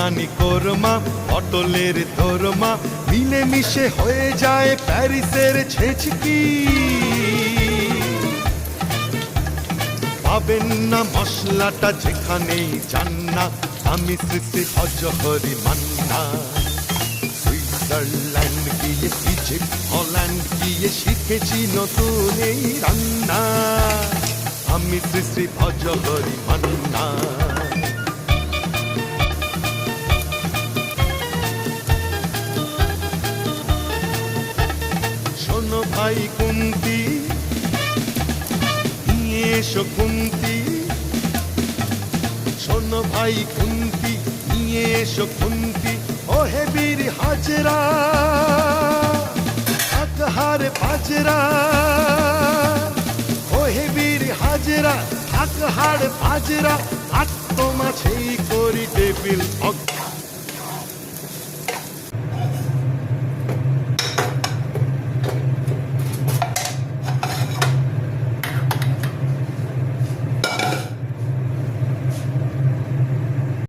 আনি কোরমা পটলের দোরমা মিলে মিশে হয়ে যায় প্যারিসের ছেচকি পাবেন না মশলাটা যেখানেই যান না আমি শ্রী ভজহরি মান্না সুইজারল্যান্ড গিয়ে ইজিপ্ট হল্যান্ড গিয়ে শিখেছি নতুন এই রান্না আমি শ্রী ভজহরি মান্না শোনো ভাই কুন্তি নিয়ে এসো খুন্তি শোনো ভাই খুন্তি নিয়ে এসো খুন্তি ও হে বীর হাজরা আকহার বাজরা ও হে বীর হাজরা আকহার বাজরা আত্মমাছেই করি টেবিল